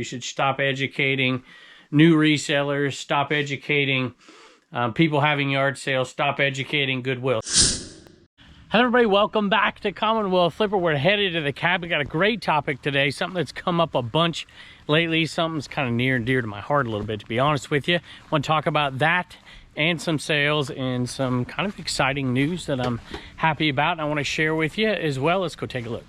You should stop educating new resellers, stop educating people having yard sales, stop educating Goodwill. Hello everybody, welcome back to Commonwealth Flipper. We're headed to the cab. We got a great topic today, something that's come up a bunch lately, something's kind of near and dear to my heart a little bit, to be honest with you. I want to talk about that and some sales and some kind of exciting news that I'm happy about and I want to share with you as well. Let's go take a look.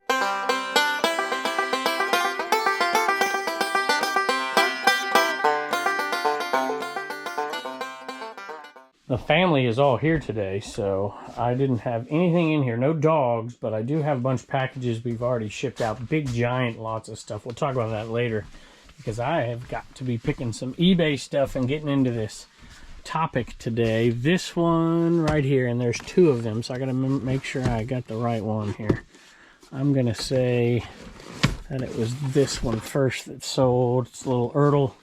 The family is all here today, so I didn't have anything in here. No dogs, but I do have a bunch of packages we've already shipped out. Big, giant, lots of stuff. We'll talk about that later because I have got to be picking some eBay stuff and getting into this topic today. This one right here, and there's two of them, so I got to make sure I got the right one here. I'm going to say that it was this one first that sold. It's a little Ertl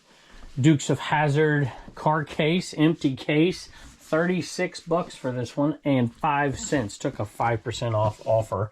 Dukes of Hazzard car case, empty case. 36 bucks for this one and 5 cents. Took a 5% off offer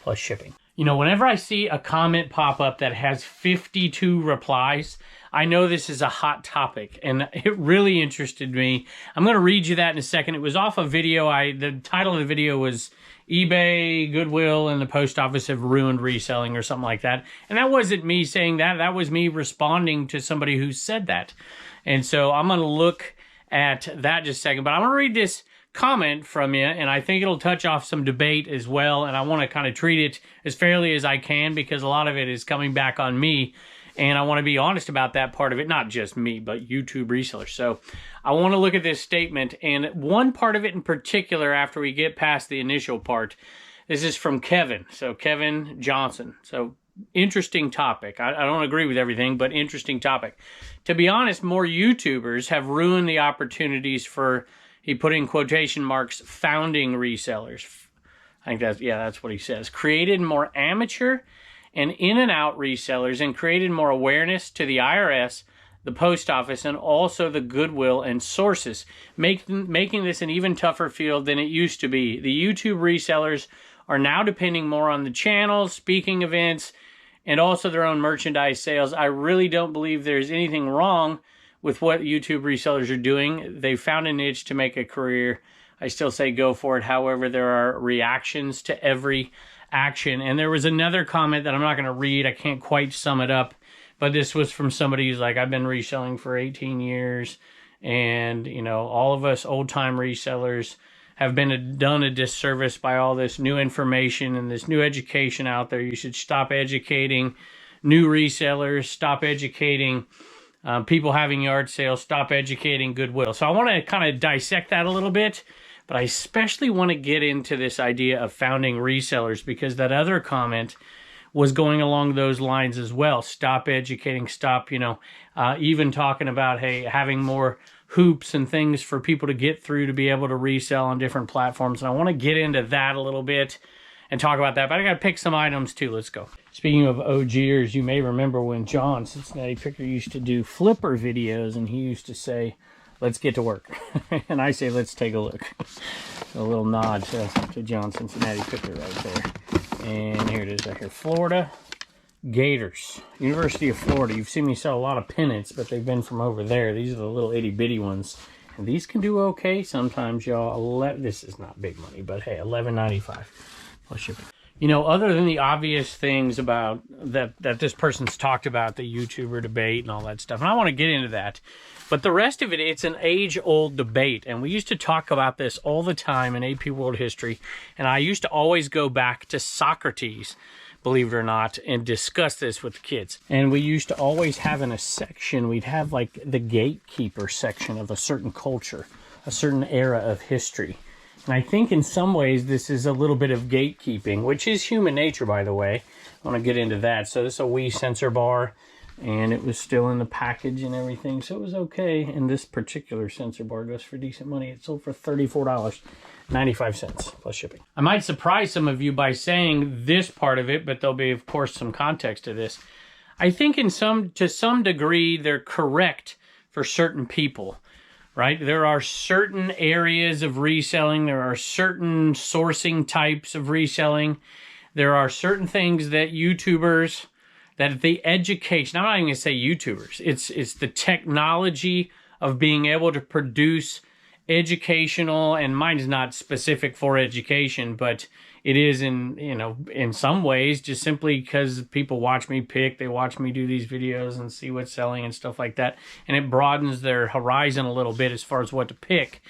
plus shipping. You know, whenever I see a comment pop up that has 52 replies, I know this is a hot topic and it really interested me. I'm going to read you that in a second. It was off a video. The title of the video was eBay, Goodwill, and the post office have ruined reselling or something like that. And that wasn't me saying that. That was me responding to somebody who said that. And so I'm going to look at that just a second, but I'm gonna read this comment from you, and I think it'll touch off some debate as well, and I want to kind of treat it as fairly as I can because a lot of it is coming back on me, and I want to be honest about that part of it, not just me, but YouTube resellers. So I want to look at this statement, and one part of it in particular after we get past the initial part. This is from Kevin, so Kevin Johnson. So interesting topic. I don't agree with everything, but interesting topic. To be honest, more YouTubers have ruined the opportunities for, he put in quotation marks, founding resellers. I think that's what he says. Created more amateur and in and out resellers and created more awareness to the IRS, the post office, and also the Goodwill and sources, making this an even tougher field than it used to be. The YouTube resellers are now depending more on the channels, speaking events, and also their own merchandise sales. I really don't believe there's anything wrong with what YouTube resellers are doing. They found a niche to make a career. I still say go for it. However, there are reactions to every action. And there was another comment that I'm not going to read. I can't quite sum it up. But this was from somebody who's like, I've been reselling for 18 years. And, you know, all of us old-time resellers have been done a disservice by all this new information and this new education out there. You should stop educating new resellers, stop educating people having yard sales, stop educating Goodwill. So I want to kind of dissect that a little bit, but I especially want to get into this idea of founding resellers because that other comment was going along those lines as well. Stop educating, stop, even talking about, hey, having more hoops and things for people to get through to be able to resell on different platforms. And I want to get into that a little bit and talk about that. But I got to pick some items too. Let's go. Speaking of OGers, you may remember when John, Cincinnati Picker, used to do flipper videos and he used to say, let's get to work. And I say, let's take a look. A little nod to John Cincinnati Picker right there. And here it is right here. Florida Gators, University of Florida. You've seen me sell a lot of pennants, but they've been from over there. These are the little itty bitty ones, and these can do okay sometimes, y'all. This is not big money, but hey, $11.95 plus shipping. You know, other than the obvious things about that this person's talked about, the YouTuber debate and all that stuff, and I want to get into that, but the rest of it, it's an age-old debate, and we used to talk about this all the time in AP World History, and I used to always go back to Socrates, believe it or not, and discuss this with the kids. And we used to always have in a section, we'd have like the gatekeeper section of a certain culture, a certain era of history. And I think in some ways this is a little bit of gatekeeping, which is human nature, by the way. I want to get into that. So this is a Wii sensor bar, and it was still in the package and everything, so it was okay. And this particular sensor bar goes for decent money. It sold for $34.95 plus shipping. I might surprise some of you by saying this part of it, but there'll be, of course, some context to this. I think to some degree, they're correct for certain people, right? There are certain areas of reselling. There are certain sourcing types of reselling. There are certain things that YouTubers that the education, I'm not even going to say YouTubers, it's the technology of being able to produce educational, and mine is not specific for education, but it is in some ways just simply because people watch me pick, they watch me do these videos and see what's selling and stuff like that, and it broadens their horizon a little bit as far as what to pick.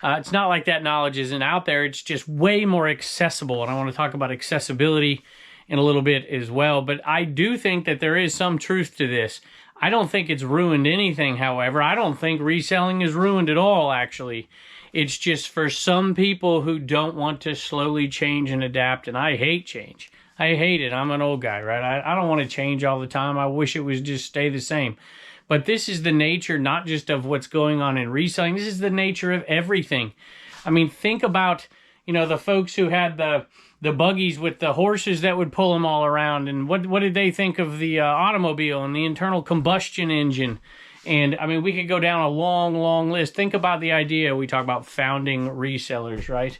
It's not like that knowledge isn't out there, it's just way more accessible, and I want to talk about accessibility in a little bit as well, but I do think that there is some truth to this. I don't think it's ruined anything, however. I don't think reselling is ruined at all, actually. It's just for some people who don't want to slowly change and adapt, and I hate change. I hate it. I'm an old guy, right? I don't want to change all the time. I wish it was just stay the same. But this is the nature, not just of what's going on in reselling. This is the nature of everything. I mean, think about, the folks who had the buggies with the horses that would pull them all around, and what did they think of the automobile and the internal combustion engine? And I mean, we could go down a long list. Think about the idea. We talk about founding resellers, right?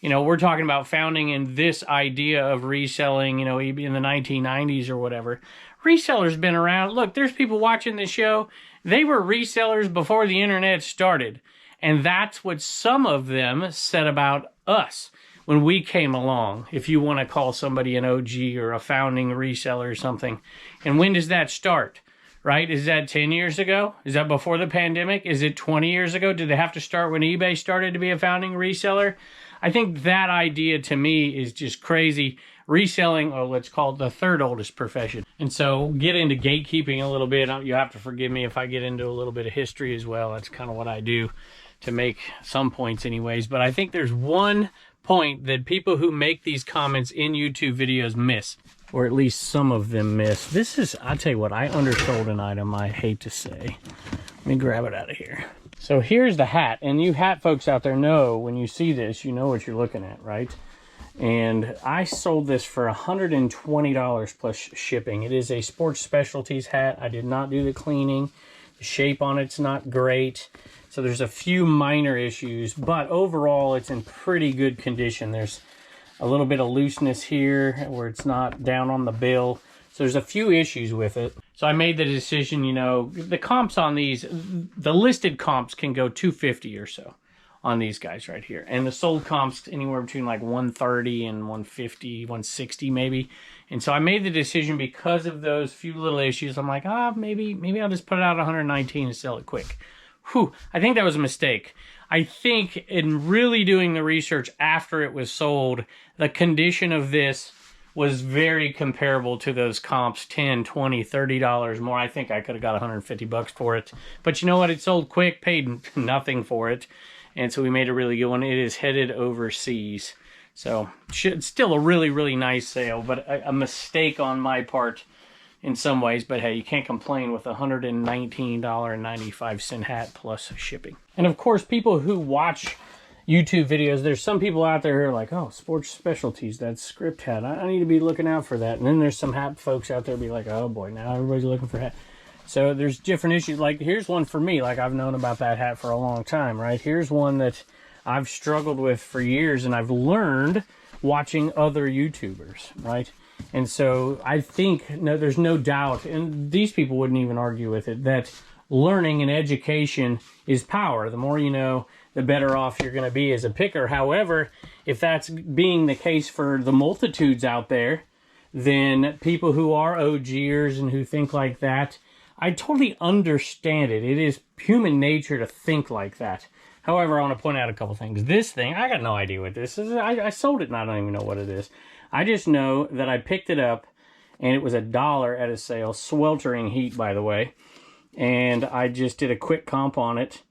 We're talking about founding in this idea of reselling, in the 1990s or whatever. Resellers been around. Look, there's people watching this show. They were resellers before the internet started. And that's what some of them said about us when we came along, if you want to call somebody an OG or a founding reseller or something. And when does that start, right? Is that 10 years ago? Is that before the pandemic? Is it 20 years ago? Did they have to start when eBay started to be a founding reseller? I think that idea to me is just crazy. Reselling, or let's call it the third oldest profession. And so get into gatekeeping a little bit. You have to forgive me if I get into a little bit of history as well. That's kind of what I do to make some points anyways. But I think there's one point that people who make these comments in YouTube videos miss, or at least some of them miss. This is, I'll tell you what, I undersold an item, I hate to say. Let me grab it out of here. So here's the hat, and you hat folks out there know when you see this, you know what you're looking at, right? And I sold this for $120 plus shipping. It is a sports specialties hat. I did not do the cleaning. The shape on it's not great. So there's a few minor issues, but overall it's in pretty good condition. There's a little bit of looseness here where it's not down on the bill. So there's a few issues with it. So I made the decision, the comps on these, the listed comps can go $250 or so on these guys right here. And the sold comps anywhere between like $130 and $150, $160 maybe. And so I made the decision because of those few little issues. I'm like, maybe I'll just put it out at $119 and sell it quick. Whew, I think that was a mistake. I think in really doing the research after it was sold, the condition of this was very comparable to those comps, $10, $20, $30 more. I think I could have got $150 for it. But you know what? It sold quick, paid nothing for it. And so we made a really good one. It is headed overseas. So it's still a really, really nice sale, but a mistake on my part in some ways, but hey, you can't complain with a $119.95 hat plus shipping. And of course, people who watch YouTube videos, there's some people out there who are like, oh, sports specialties, that's script hat. I need to be looking out for that. And then there's some hat folks out there be like, oh boy, now everybody's looking for hat. So there's different issues. Like here's one for me, like I've known about that hat for a long time, right? Here's one that I've struggled with for years and I've learned watching other YouTubers, right? And so I think, there's no doubt, and these people wouldn't even argue with it, that learning and education is power. The more you know, the better off you're going to be as a picker. However, if that's being the case for the multitudes out there, then people who are OGers and who think like that, I totally understand it. It is human nature to think like that. However, I want to point out a couple things. This thing, I got no idea what this is. I sold it and I don't even know what it is. I just know that I picked it up and it was $1 at a sale. Sweltering heat, by the way. And I just did a quick comp on it.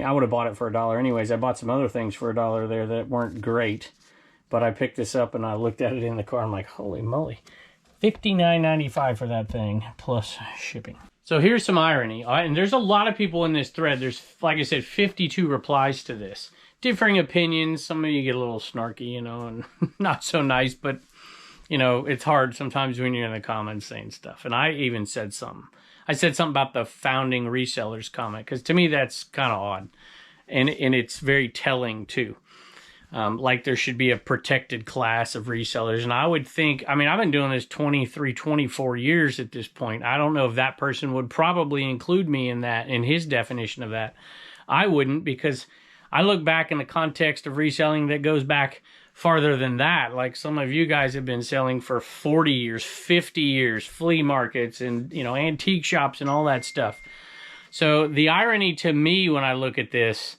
I would have bought it for $1 anyways. I bought some other things for $1 there that weren't great. But I picked this up and I looked at it in the car. I'm like, holy moly. $59.95 for that thing plus shipping. So here's some irony. And there's a lot of people in this thread. There's, like I said, 52 replies to this. Differing opinions. Some of you get a little snarky, and not so nice. But, it's hard sometimes when you're in the comments saying stuff. And I even said something. I said something about the founding resellers comment. Because to me, that's kind of odd. And it's very telling, too. like there should be a protected class of resellers. And I would think, I mean, I've been doing this 23, 24 years at this point. I don't know if that person would probably include me in that, in his definition of that. I wouldn't, because I look back in the context of reselling that goes back farther than that. Like some of you guys have been selling for 40 years, 50 years, flea markets and, you know, antique shops and all that stuff. So the irony to me when I look at this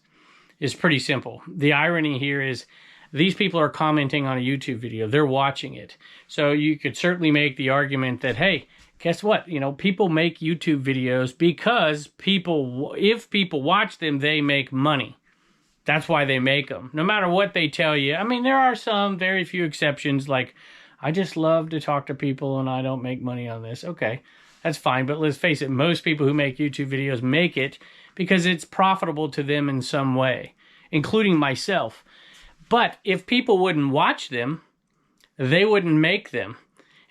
is pretty simple. The irony here is these people are commenting on a YouTube video. They're watching it. So you could certainly make the argument that, hey, guess what? You know, people make YouTube videos because if people watch them, they make money. That's why they make them. No matter what they tell you. I mean, there are some very few exceptions, like, I just love to talk to people and I don't make money on this. Okay, that's fine. But let's face it, most people who make YouTube videos make it because it's profitable to them in some way, including myself. But if people wouldn't watch them, they wouldn't make them.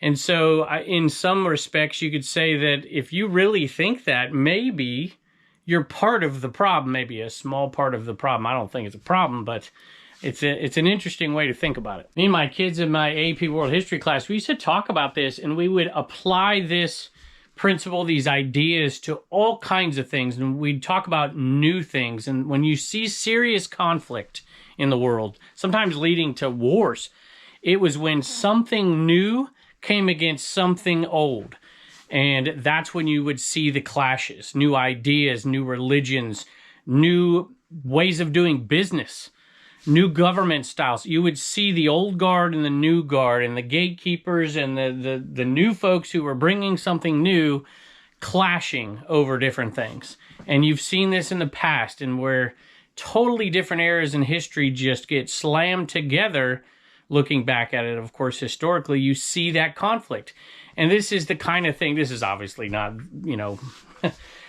And so in some respects, you could say that if you really think that, maybe you're part of the problem, maybe a small part of the problem. I don't think it's a problem, but it's an interesting way to think about it. Me and my kids in my AP World History class, we used to talk about this, and we would apply this principle, these ideas, to all kinds of things, and we'd talk about new things. And when you see serious conflict in the world, sometimes leading to wars, it was when something new came against something old. And that's when you would see the clashes, new ideas, new religions, new ways of doing business, new government styles. You would see the old guard and the new guard, and the gatekeepers and the new folks who were bringing something new clashing over different things. And you've seen this in the past, and where totally different eras in history just get slammed together. Looking back at it, of course, historically, you see that conflict. And this is the kind of thing, this is obviously not, you know,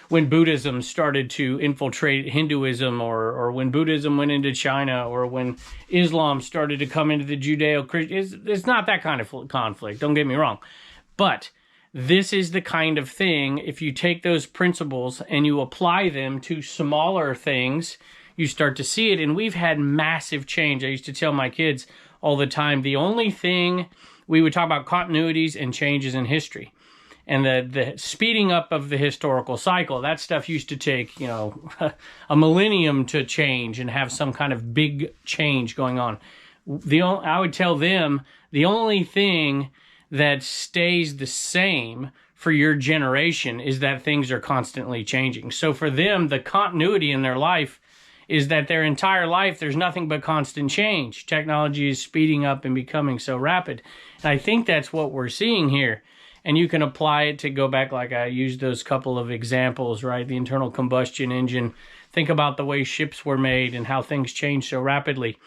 when Buddhism started to infiltrate Hinduism, or when Buddhism went into China, or when Islam started to come into the Judeo-Christian. It's not that kind of conflict, don't get me wrong. But this is the kind of thing, if you take those principles and you apply them to smaller things, you start to see it. And we've had massive change. I used to tell my kids all the time, the only thing, we would talk about continuities and changes in history. And the speeding up of the historical cycle, that stuff used to take, you know, a millennium to change and have some kind of big change going on. I would tell them the only thing that stays the same for your generation is that things are constantly changing. So for them, the continuity in their life is that their entire life, there's nothing but constant change. Technology is speeding up and becoming so rapid. And I think that's what we're seeing here. And you can apply it to go back, like I used those couple of examples, right? The internal combustion engine. Think about the way ships were made and how things change so rapidly.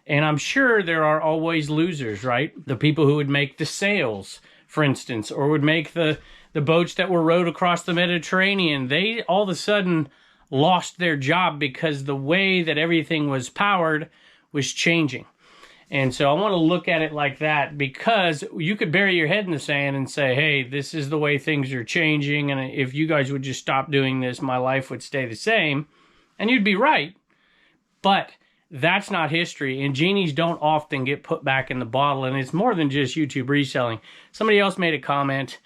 And I'm sure there are always losers, right? The people who would make the sails, for instance, or would make the boats that were rowed across the Mediterranean. They all of a sudden lost their job because the way that everything was powered was changing. And so I want to look at it like that, because you could bury your head in the sand and say, hey, this is the way things are changing, and if you guys would just stop doing this, my life would stay the same. And you'd be right. But that's not history, and genies don't often get put back in the bottle, and it's more than just YouTube reselling. Somebody else made a comment,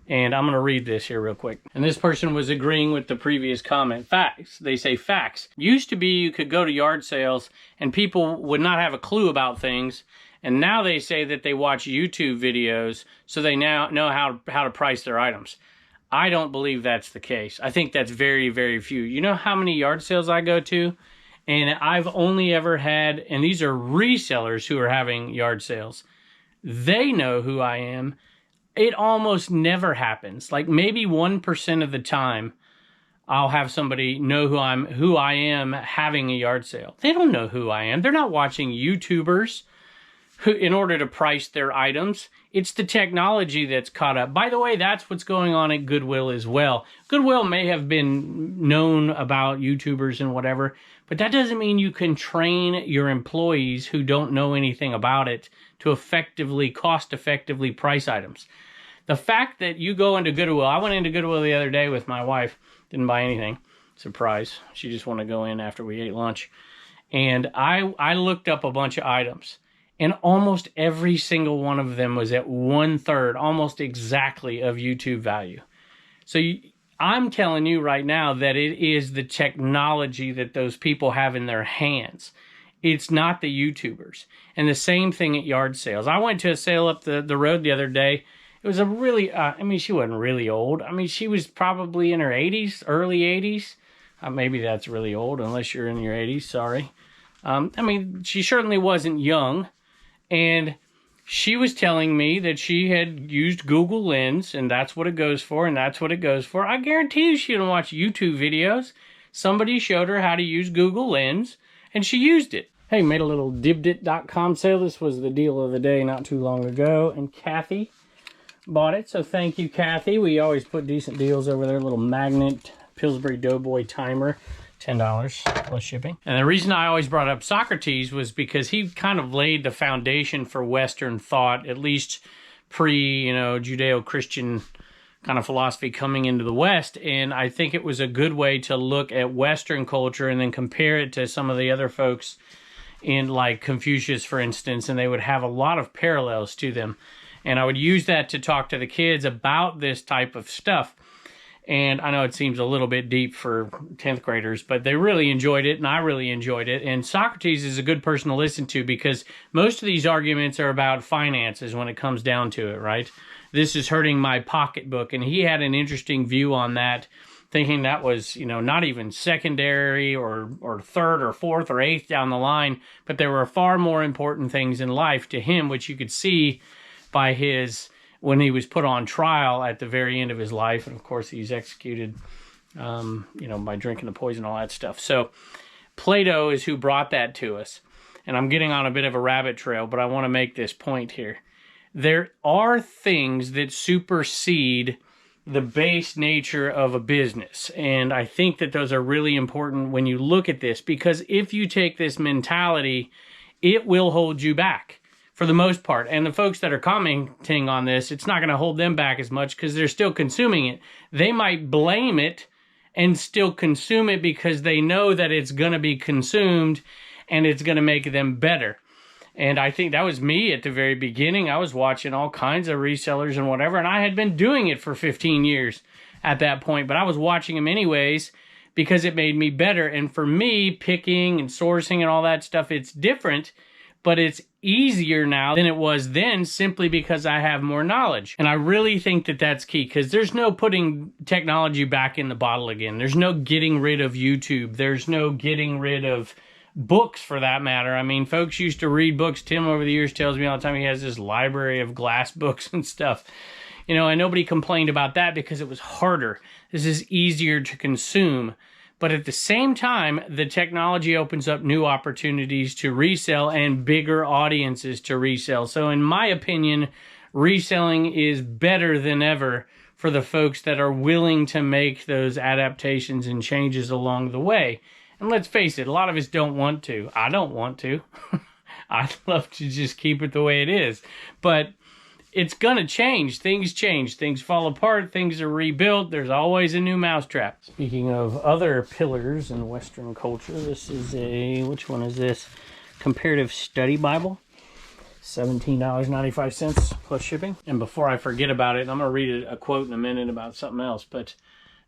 and I'm going to read this here real quick. And this person was agreeing with the previous comment. Facts. They say facts. Used to be you could go to yard sales and people would not have a clue about things. And now they say that they watch YouTube videos so they now know how to price their items. I don't believe that's the case. I think that's very, very few. You know how many yard sales I go to? And I've only ever had, and these are resellers who are having yard sales. They know who I am. It almost never happens. Like maybe 1% of the time, I'll have somebody know who I am having a yard sale. They don't know who I am. They're not watching YouTubers who, in order to price their items. It's the technology that's caught up. By the way, that's what's going on at Goodwill as well. Goodwill may have been known about YouTubers and whatever, but that doesn't mean you can train your employees who don't know anything about it to cost-effectively price items. The fact that you go into Goodwill, I went into Goodwill the other day with my wife, didn't buy anything, surprise. She just wanted to go in after we ate lunch. And I looked up a bunch of items, and almost every single one of them was at 1/3, almost exactly, of YouTube value. So I'm telling you right now that it is the technology that those people have in their hands. It's not the YouTubers. And the same thing at yard sales. I went to a sale up the road the other day. It was a really, I mean, she wasn't really old. I mean, she was probably in her 80s, early 80s. Maybe that's really old, unless you're in your 80s, sorry. I mean, she certainly wasn't young. And she was telling me that she had used Google Lens, and that's what it goes for, and that's what it goes for. I guarantee you she didn't watch YouTube videos. Somebody showed her how to use Google Lens, and she used it. Hey, made a little dibdit.com sale. This was the deal of the day not too long ago, and Kathy bought it, so thank you, Kathy. We always put decent deals over there. Little magnet Pillsbury Doughboy timer, $10 plus shipping. And the reason I always brought up Socrates was because he kind of laid the foundation for Western thought, at least pre, Judeo-Christian kind of philosophy coming into the West. And I think it was a good way to look at Western culture and then compare it to some of the other folks in, like, Confucius, for instance, and they would have a lot of parallels to them. And I would use that to talk to the kids about this type of stuff. And I know it seems a little bit deep for 10th graders, but they really enjoyed it, and I really enjoyed it. And Socrates is a good person to listen to because most of these arguments are about finances when it comes down to it, right? This is hurting my pocketbook. And he had an interesting view on that, thinking that was, not even secondary or third or fourth or eighth down the line, but there were far more important things in life to him, which you could see by when he was put on trial at the very end of his life. And of course he's executed, by drinking the poison, all that stuff. So Plato is who brought that to us. And I'm getting on a bit of a rabbit trail, but I want to make this point here. There are things that supersede the base nature of a business. And I think that those are really important when you look at this, because if you take this mentality, it will hold you back for the most part. And the folks that are commenting on this, it's not going to hold them back as much because they're still consuming it. They might blame it and still consume it because they know that it's going to be consumed and it's going to make them better. And I think that was me at the very beginning. I was watching all kinds of resellers and whatever, and I had been doing it for 15 years at that point, but I was watching them anyways because it made me better. And for me, picking and sourcing and all that stuff, it's different, but it's easier now than it was then simply because I have more knowledge. And I really think that that's key, because there's no putting technology back in the bottle again. There's no getting rid of YouTube. There's no getting rid of books, for that matter. I mean, folks used to read books. Tim over the years tells me all the time he has this library of glass books and stuff. And nobody complained about that because it was harder. This is easier to consume. But at the same time, the technology opens up new opportunities to resell and bigger audiences to resell. So in my opinion, reselling is better than ever for the folks that are willing to make those adaptations and changes along the way. And let's face it, a lot of us don't want to. I don't want to. I'd love to just keep it the way it is. But it's going to change. Things change. Things fall apart. Things are rebuilt. There's always a new mousetrap. Speaking of other pillars in Western culture, this is which one is this? Comparative Study Bible. $17.95 plus shipping. And before I forget about it, I'm going to read a quote in a minute about something else, but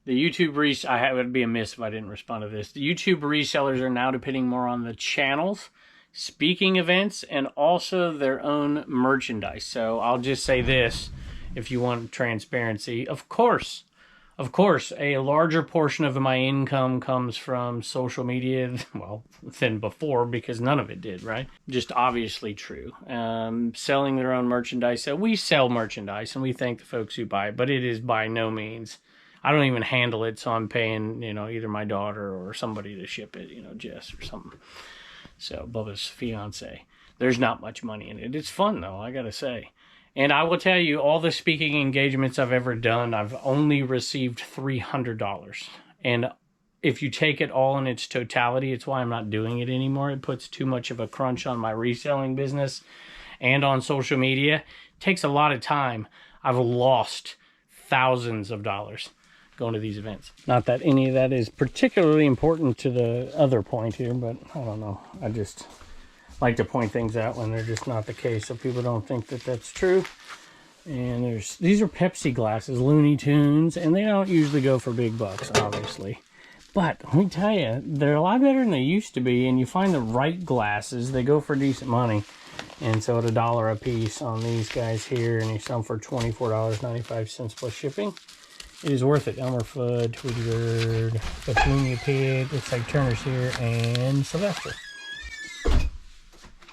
the YouTube it would be amiss if I didn't respond to this. The YouTube resellers are now depending more on the channels, speaking events, and also their own merchandise. So I'll just say this, if you want transparency. Of course, a larger portion of my income comes from social media, well, than before, because none of it did, right? Just obviously true. Selling their own merchandise. So we sell merchandise, and we thank the folks who buy it, but it is by no means. I don't even handle it, so I'm paying, either my daughter or somebody to ship it, Jess or something. So, Bubba's fiance. There's not much money in it. It's fun, though, I gotta say. And I will tell you, all the speaking engagements I've ever done, I've only received $300. And if you take it all in its totality, it's why I'm not doing it anymore. It puts too much of a crunch on my reselling business and on social media. It takes a lot of time. I've lost thousands of dollars going to these events. Not that any of that is particularly important to the other point here, but I don't know. I just like to point things out when they're just not the case, so people don't think that that's true. And these are Pepsi glasses, Looney Tunes, and they don't usually go for big bucks, obviously. But let me tell you, they're a lot better than they used to be, and you find the right glasses, they go for decent money. And so at $1 a piece on these guys here, and you sell them for $24.95 plus shipping. It is worth it. Elmer Fudd, Tweety Bird, Petunia Pig, looks like Turner's here, and Sylvester.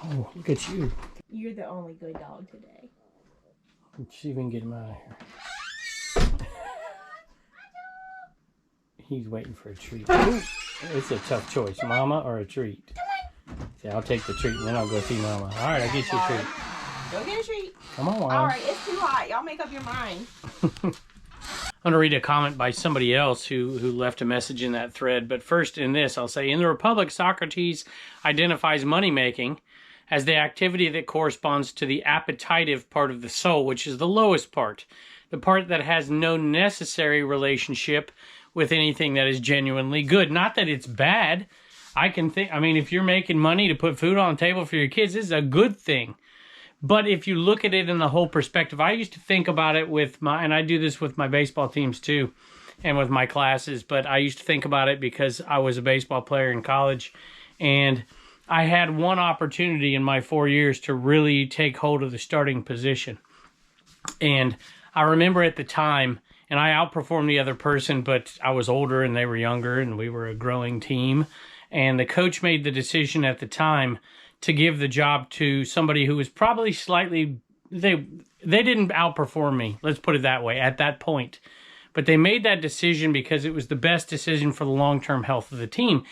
Oh, look at you. You're the only good dog today. Let's see if we can get him out of here. He's waiting for a treat. It's a tough choice, mama or a treat. See, I'll take the treat and then I'll go see mama. All right, I'll get you a treat. Go get a treat. Come on. All right, it's too hot. Y'all make up your mind. I'm going to read a comment by somebody else who left a message in that thread. But first in this, I'll say, in the Republic, Socrates identifies money-making as the activity that corresponds to the appetitive part of the soul, which is the lowest part, the part that has no necessary relationship with anything that is genuinely good. Not that it's bad. I mean, if you're making money to put food on the table for your kids, this is a good thing. But if you look at it in the whole perspective, I used to think about it and I do this with my baseball teams too, and with my classes, but I used to think about it because I was a baseball player in college, and I had one opportunity in my 4 years to really take hold of the starting position. And I remember at the time, and I outperformed the other person, but I was older and they were younger and we were a growing team. And the coach made the decision at the time to give the job to somebody who was probably slightly, they didn't outperform me, let's put it that way, at that point. But they made that decision because it was the best decision for the long-term health of the team.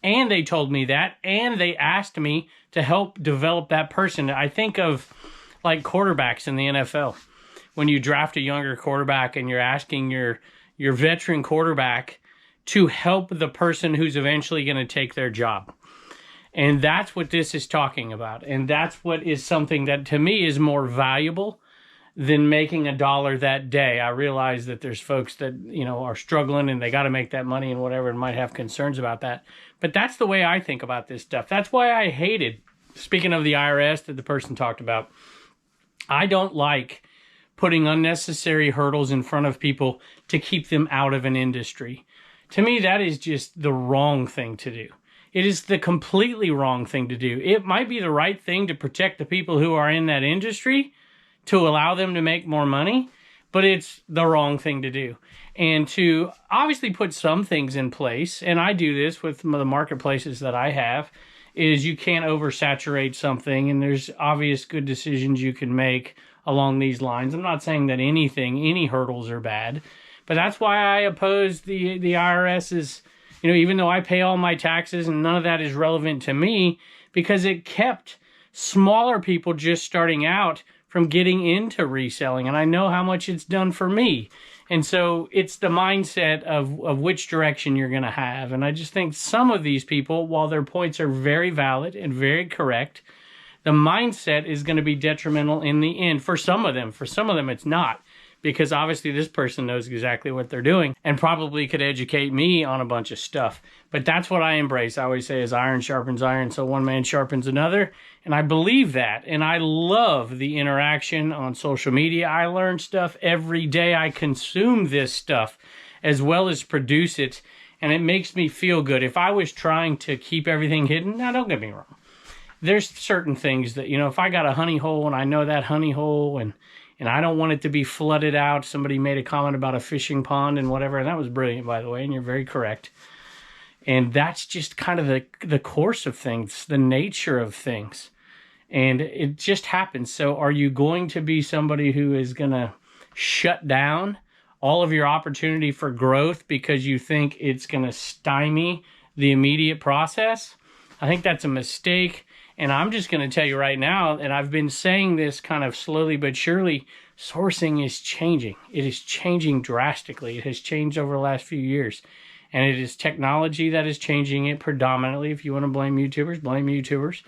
And they told me that, and they asked me to help develop that person. I think of like quarterbacks in the NFL. When you draft a younger quarterback and you're asking your veteran quarterback to help the person who's eventually going to take their job. And that's what this is talking about. And that's what is something that to me is more valuable than making $1 that day. I realize that there's folks that, are struggling and they got to make that money and whatever, and might have concerns about that. But that's the way I think about this stuff. That's why I hated, speaking of the IRS that the person talked about, I don't like putting unnecessary hurdles in front of people to keep them out of an industry. To me, that is just the wrong thing to do. It is the completely wrong thing to do. It might be the right thing to protect the people who are in that industry to allow them to make more money, but it's the wrong thing to do. And to obviously put some things in place, and I do this with the marketplaces that I have, is you can't oversaturate something, and there's obvious good decisions you can make along these lines. I'm not saying that any hurdles are bad, but that's why I oppose the IRS's, even though I pay all my taxes and none of that is relevant to me, because it kept smaller people just starting out from getting into reselling. And I know how much it's done for me. And so it's the mindset of which direction you're going to have. And I just think some of these people, while their points are very valid and very correct, the mindset is going to be detrimental in the end for some of them. For some of them, it's not. Because obviously this person knows exactly what they're doing and probably could educate me on a bunch of stuff. But that's what I embrace. I always say is iron sharpens iron, so one man sharpens another. And I believe that. And I love the interaction on social media. I learn stuff every day. I consume this stuff as well as produce it. And it makes me feel good. If I was trying to keep everything hidden, now don't get me wrong. There's certain things that, if I got a honey hole and I know that honey hole and I don't want it to be flooded out. Somebody made a comment about a fishing pond and whatever, and that was brilliant, by the way, and you're very correct. And that's just kind of the course of things, the nature of things. And it just happens. So are you going to be somebody who is going to shut down all of your opportunity for growth because you think it's going to stymie the immediate process? I think that's a mistake. And I'm just going to tell you right now, and I've been saying this kind of slowly but surely, sourcing is changing. It is changing drastically. It has changed over the last few years. And it is technology that is changing it predominantly. If you want to blame YouTubers, blame YouTubers.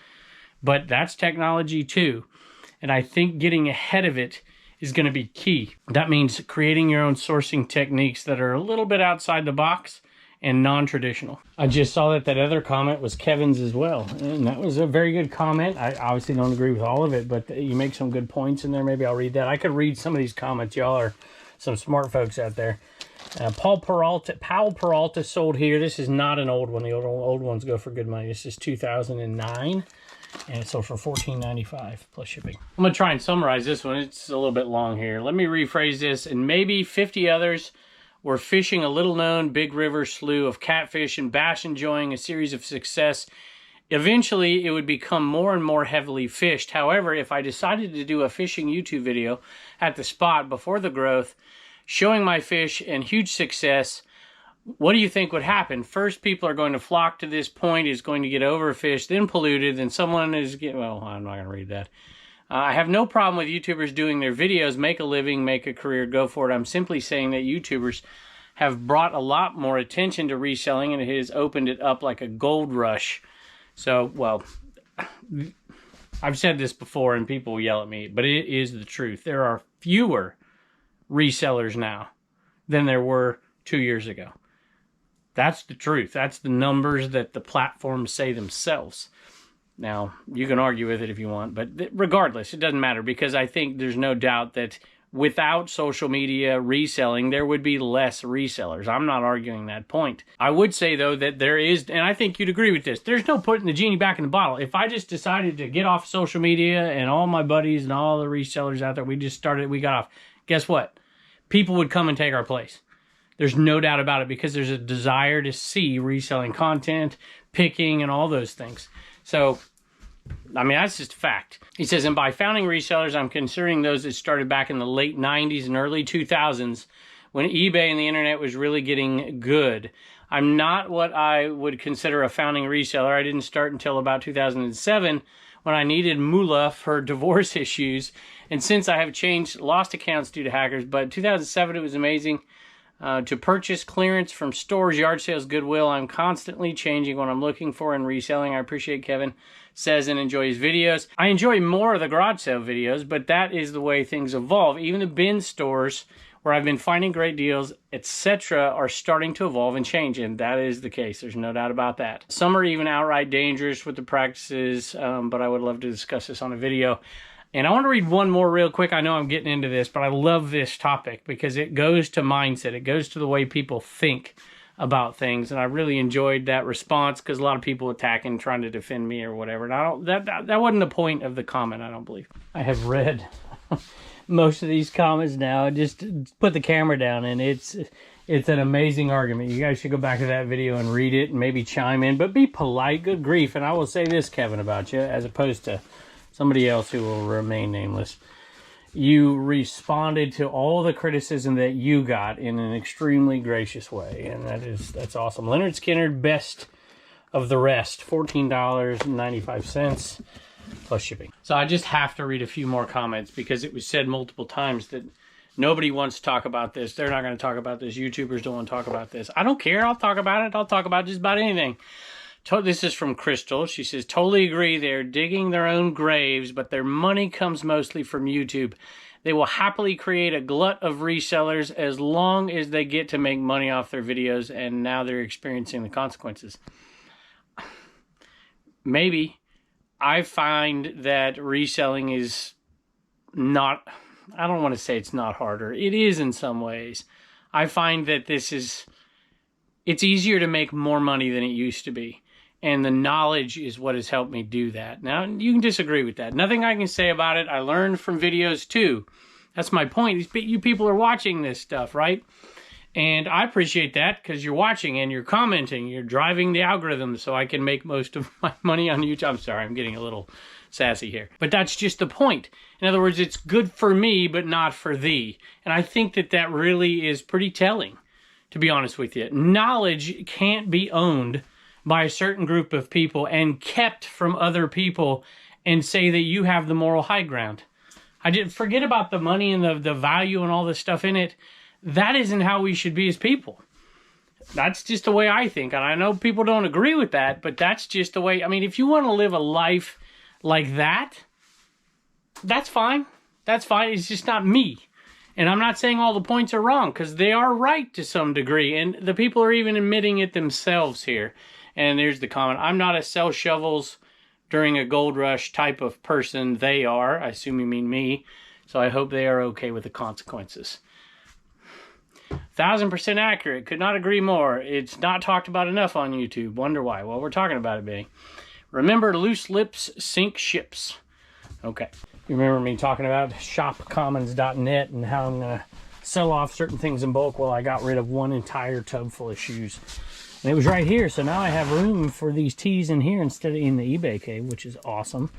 But that's technology too. And I think getting ahead of it is going to be key. That means creating your own sourcing techniques that are a little bit outside the box and non-traditional. I just saw that other comment was Kevin's as well, and that was a very good comment. I obviously don't agree with all of it, but you make some good points in there. Maybe I'll read that. I could read some of these comments. Y'all are some smart folks out there. Powell Peralta sold here. This is not an old one. The old ones go for good money. This is 2009, and it sold for $14.95 plus shipping. I'm gonna try and summarize this one. It's a little bit long here. Let me rephrase this. And maybe 50 others were fishing a little-known big river slough of catfish and bass, enjoying a series of success. Eventually, it would become more and more heavily fished. However, if I decided to do a fishing YouTube video at the spot before the growth, showing my fish and huge success, what do you think would happen? First, people are going to flock to this point, is going to get overfished, then polluted, then someone is getting, well, I'm not going to read that. I have no problem with YouTubers doing their videos, make a living, make a career, go for it. I'm simply saying that YouTubers have brought a lot more attention to reselling, and it has opened it up like a gold rush. So, well, I've said this before and people yell at me, but it is the truth. There are fewer resellers now than there were 2 years ago. That's the truth. That's the numbers that the platforms say themselves. Now, you can argue with it if you want, but regardless, it doesn't matter, because I think there's no doubt that without social media reselling, there would be less resellers. I'm not arguing that point. I would say, though, that there is, and I think you'd agree with this, there's no putting the genie back in the bottle. If I just decided to get off social media and all my buddies and all the resellers out there, we got off, guess what? People would come and take our place. There's no doubt about it, because there's a desire to see reselling content, picking, and all those things. So, I mean, that's just a fact. He says, and by founding resellers, I'm considering those that started back in the late 90s and early 2000s when eBay and the internet was really getting good. I'm not what I would consider a founding reseller. I didn't start until about 2007 when I needed moolah for divorce issues. And since I have changed, lost accounts due to hackers, but 2007, it was amazing. To purchase clearance from stores, yard sales, Goodwill. I'm constantly changing what I'm looking for in reselling. I appreciate Kevin says and enjoy his videos. I enjoy more of the garage sale videos, but that is the way things evolve. Even the bin stores where I've been finding great deals, etc., are starting to evolve and change, and that is the case. There's no doubt about that. Some are even outright dangerous with the practices, but I would love to discuss this on a video. And I want to read one more real quick. I know I'm getting into this, but I love this topic because it goes to mindset. It goes to the way people think about things. And I really enjoyed that response, because a lot of people attacking, trying to defend me or whatever. And that wasn't the point of the comment, I don't believe. I have read most of these comments now. Just put the camera down, and it's an amazing argument. You guys should go back to that video and read it and maybe chime in, but be polite. Good grief. And I will say this, Kevin, about you, as opposed to somebody else who will remain nameless. You responded to all the criticism that you got in an extremely gracious way, and that's awesome. Leonard Skinner, best of the rest, $14.95 plus shipping. So I just have to read a few more comments, because it was said multiple times that nobody wants to talk about this. They're not going to talk about this. YouTubers don't want to talk about this. I don't care. I'll talk about it. I'll talk about just about anything. This is from Crystal. She says, totally agree. They're digging their own graves, but their money comes mostly from YouTube. They will happily create a glut of resellers as long as they get to make money off their videos, and now they're experiencing the consequences. Maybe. I find that reselling is not, I don't want to say it's not harder. It is in some ways. I find that it's easier to make more money than it used to be. And the knowledge is what has helped me do that. Now, you can disagree with that. Nothing I can say about it. I learned from videos too. That's my point. You people are watching this stuff, right? And I appreciate that, because you're watching and you're commenting. You're driving the algorithm so I can make most of my money on YouTube. I'm sorry, I'm getting a little sassy here. But that's just the point. In other words, it's good for me, but not for thee. And I think that really is pretty telling, to be honest with you. Knowledge can't be owned by a certain group of people and kept from other people and say that you have the moral high ground. Forget about the money and the value and all this stuff in it. That isn't how we should be as people. That's just the way I think. And I know people don't agree with that, but that's just the way. I mean, if you want to live a life like that, that's fine. That's fine. It's just not me. And I'm not saying all the points are wrong, because they are right to some degree. And the people are even admitting it themselves here. And there's the comment. I'm not a sell shovels during a gold rush type of person. They are. I assume you mean me. So I hope they are okay with the consequences. 1000% accurate. Could not agree more. It's not talked about enough on YouTube. Wonder why. Well, we're talking about it, Benny. Remember, loose lips sink ships. Okay. You remember me talking about shopcommons.net and how I'm going to sell off certain things in bulk? Well, I got rid of one entire tub full of shoes. And it was right here. So now I have room for these tees in here instead of in the eBay cave, which is awesome.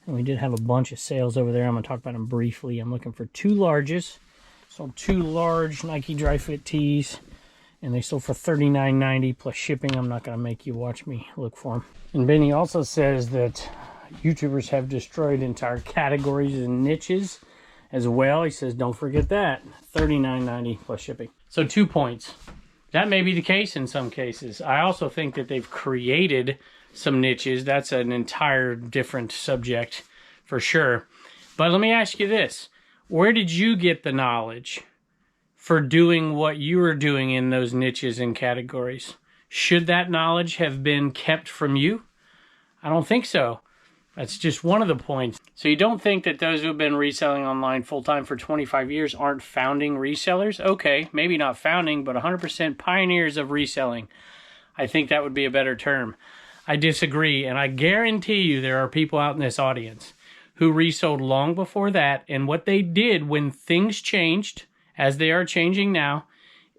And we did have a bunch of sales over there. I'm going to talk about them briefly. I'm looking for 2 larges. Sold 2 large Nike dry fit tees, and they sold for $39.90 plus shipping. I'm not going to make you watch me look for them. And Benny also says that YouTubers have destroyed entire categories and niches as well. He says, don't forget that. $39.90 plus shipping. So 2 points. That may be the case in some cases. I also think that they've created some niches. That's an entire different subject for sure. But let me ask you this. Where did you get the knowledge for doing what you were doing in those niches and categories? Should that knowledge have been kept from you? I don't think so. That's just one of the points. So you don't think that those who have been reselling online full-time for 25 years aren't founding resellers? Okay, maybe not founding, but 100% pioneers of reselling. I think that would be a better term. I disagree, and I guarantee you there are people out in this audience who resold long before that, and what they did when things changed, as they are changing now,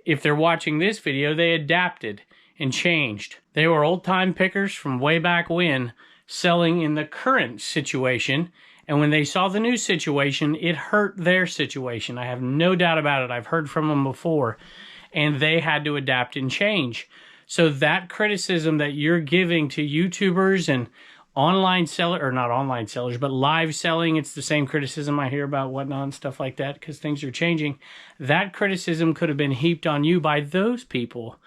if they're watching this video, they adapted and changed. They were old-time pickers from way back when, selling in the current situation, and when they saw the new situation, it hurt their situation. I have no doubt about it. I've heard from them before, and they had to adapt and change. So that criticism that you're giving to YouTubers and online seller, or not online sellers, but live selling, it's the same criticism I hear about whatnot and stuff like that, because things are changing. That criticism could have been heaped on you by those people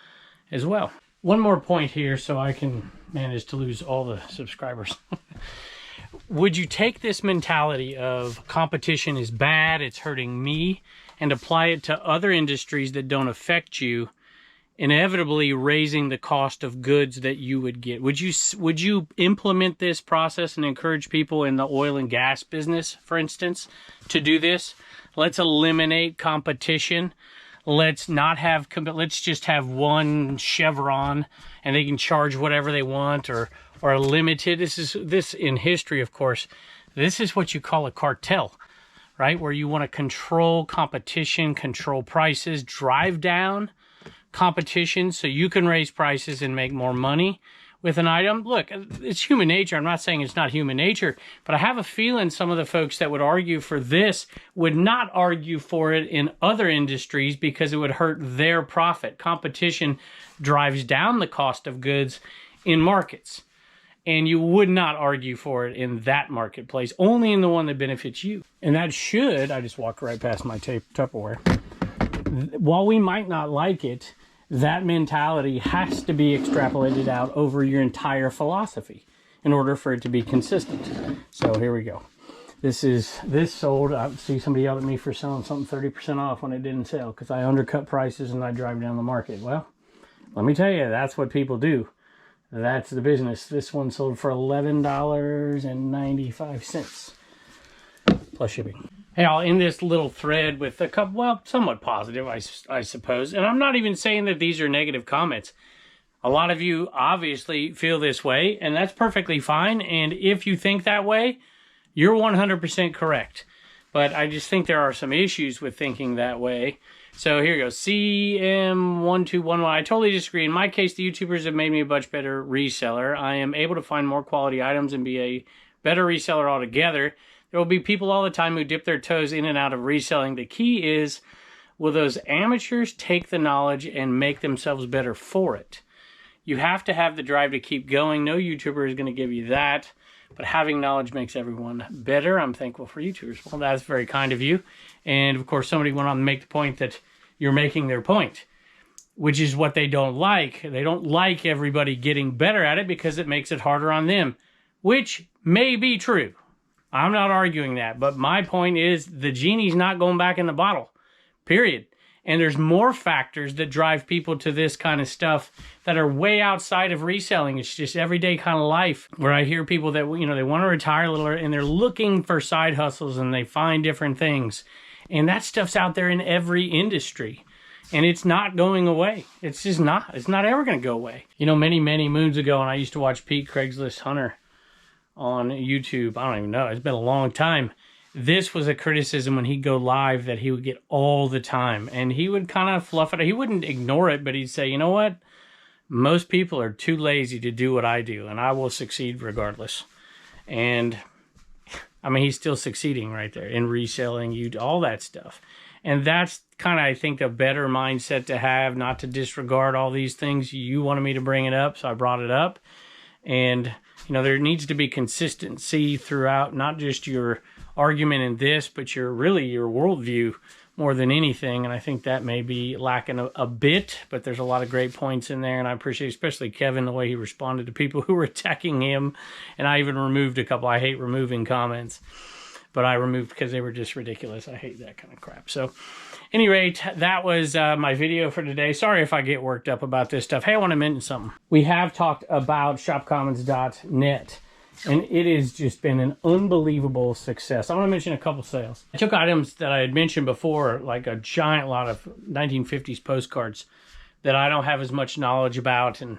as well. One more point here so I can manage to lose all the subscribers. Would you take this mentality of competition is bad, it's hurting me, and apply it to other industries that don't affect you, inevitably raising the cost of goods that you would get? Would you implement this process and encourage people in the oil and gas business, for instance, to do this? Let's eliminate competition. Let's not have, let's just have one Chevron and they can charge whatever they want, or limited. This in history, of course, this is what you call a cartel, right? Where you want to control competition, control prices, drive down competition so you can raise prices and make more money with an item. Look, it's human nature. I'm not saying it's not human nature, but I have a feeling some of the folks that would argue for this would not argue for it in other industries because it would hurt their profit. Competition drives down the cost of goods in markets, and you would not argue for it in that marketplace, only in the one that benefits you. And that should, I just walked right past my Tupperware. While we might not like it, that mentality has to be extrapolated out over your entire philosophy in order for it to be consistent. So here we go. This sold. I see somebody yelled at me for selling something 30% off when it didn't sell because I undercut prices and I drive down the market. Well, let me tell you, that's what people do. That's the business. This one sold for $11.95 plus shipping. Hey, I'll end this little thread with a couple, well, somewhat positive, I suppose. And I'm not even saying that these are negative comments. A lot of you obviously feel this way, and that's perfectly fine. And if you think that way, you're 100% correct. But I just think there are some issues with thinking that way. So here goes. CM1211. I totally disagree. In my case, the YouTubers have made me a much better reseller. I am able to find more quality items and be a better reseller altogether. There will be people all the time who dip their toes in and out of reselling. The key is, will those amateurs take the knowledge and make themselves better for it? You have to have the drive to keep going. No YouTuber is going to give you that. But having knowledge makes everyone better. I'm thankful for YouTubers. Well, that's very kind of you. And, of course, somebody went on to make the point that you're making their point, which is what they don't like. They don't like everybody getting better at it because it makes it harder on them, which may be true. I'm not arguing that. But my point is the genie's not going back in the bottle, period. And there's more factors that drive people to this kind of stuff that are way outside of reselling. It's just everyday kind of life where I hear people that, you know, they want to retire a little and they're looking for side hustles and they find different things. And that stuff's out there in every industry. And it's not going away. It's just not. It's not ever going to go away. You know, many, many moons ago, and I used to watch Pete Craigslist Hunter on YouTube. I don't even know. It's been a long time. This was a criticism when he'd go live that he would get all the time. And he would kind of fluff it. He wouldn't ignore it, but he'd say, you know what? Most people are too lazy to do what I do, and I will succeed regardless. And, I mean, he's still succeeding right there in reselling, all that stuff. And that's kind of, I think, a better mindset to have, not to disregard all these things. You wanted me to bring it up, so I brought it up. And, you know, there needs to be consistency throughout, not just your argument in this, but your worldview more than anything. And I think that may be lacking a bit, but there's a lot of great points in there. And I appreciate especially Kevin, the way he responded to people who were attacking him. And I even removed a couple. I hate removing comments, but I removed because they were just ridiculous. I hate that kind of crap. So, any rate, that was my video for today. Sorry if I get worked up about this stuff. Hey, I want to mention something. We have talked about shopcommons.net, and it has just been an unbelievable success. I want to mention a couple sales. I took items that I had mentioned before, like a giant lot of 1950s postcards that I don't have as much knowledge about, and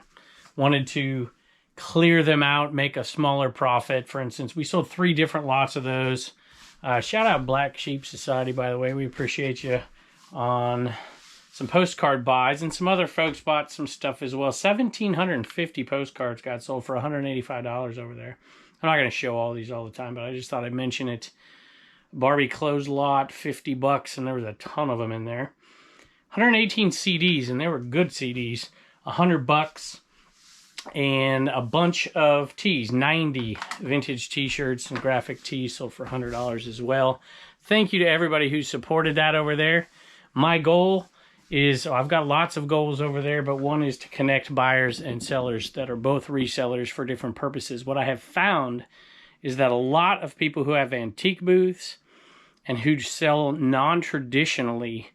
wanted to clear them out, make a smaller profit. For instance, we sold 3 different lots of those. Shout out Black Sheep Society, by the way. We appreciate you on some postcard buys, and some other folks bought some stuff as well. 1,750 postcards got sold for $185 over there. I'm not going to show all these all the time, but I just thought I'd mention it. Barbie closed lot, $50, and there was a ton of them in there. 118 CDs, and they were good CDs. $100, and a bunch of tees. 90 vintage t-shirts and graphic tees sold for $100 as well. Thank you to everybody who supported that over there. My goal is, I've got lots of goals over there, but one is to connect buyers and sellers that are both resellers for different purposes. What I have found is that a lot of people who have antique booths and who sell non-traditionally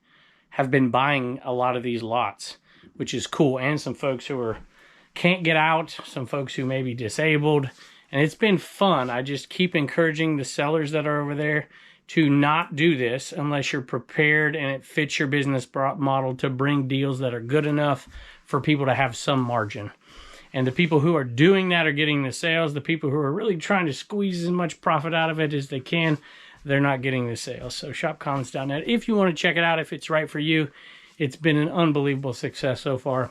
have been buying a lot of these lots, which is cool. And some folks who can't get out, some folks who may be disabled, and it's been fun. I just keep encouraging the sellers that are over there to not do this unless you're prepared and it fits your business model to bring deals that are good enough for people to have some margin. And the people who are doing that are getting the sales. The people who are really trying to squeeze as much profit out of it as they can, they're not getting the sales. So shopcommons.net, if you want to check it out, if it's right for you. It's been an unbelievable success so far,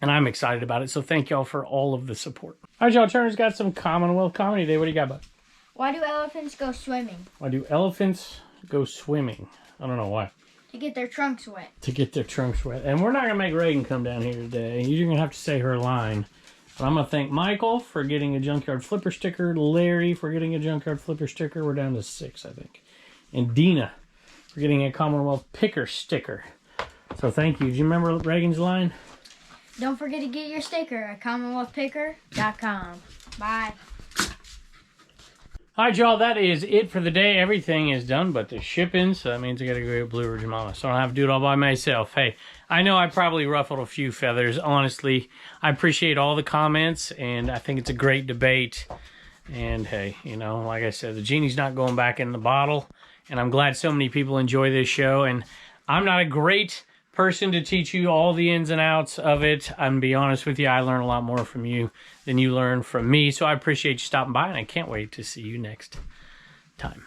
and I'm excited about it. So thank y'all for all of the support. All right, y'all. Turner's got some Commonwealth comedy today. What do you got, bud? Why do elephants go swimming? Why do elephants go swimming? I don't know why. To get their trunks wet. To get their trunks wet. And we're not going to make Reagan come down here today. You're going to have to say her line. But I'm going to thank Michael for getting a Junkyard Flipper sticker. Larry for getting a Junkyard Flipper sticker. We're down to 6, I think. And Dina for getting a Commonwealth Picker sticker. So thank you. Do you remember Reagan's line? Don't forget to get your sticker at CommonwealthPicker.com. Bye. All right, y'all, that is it for the day. Everything is done but the shipping, so that means I got to go get Blue Ridge Mama, so I don't have to do it all by myself. Hey, I know I probably ruffled a few feathers. Honestly, I appreciate all the comments, and I think it's a great debate. And, hey, you know, like I said, the genie's not going back in the bottle, and I'm glad so many people enjoy this show. And I'm not a great person to teach you all the ins and outs of it. I'm gonna be honest with you, I learn a lot more from you than you learn from me. So I appreciate you stopping by, and I can't wait to see you next time.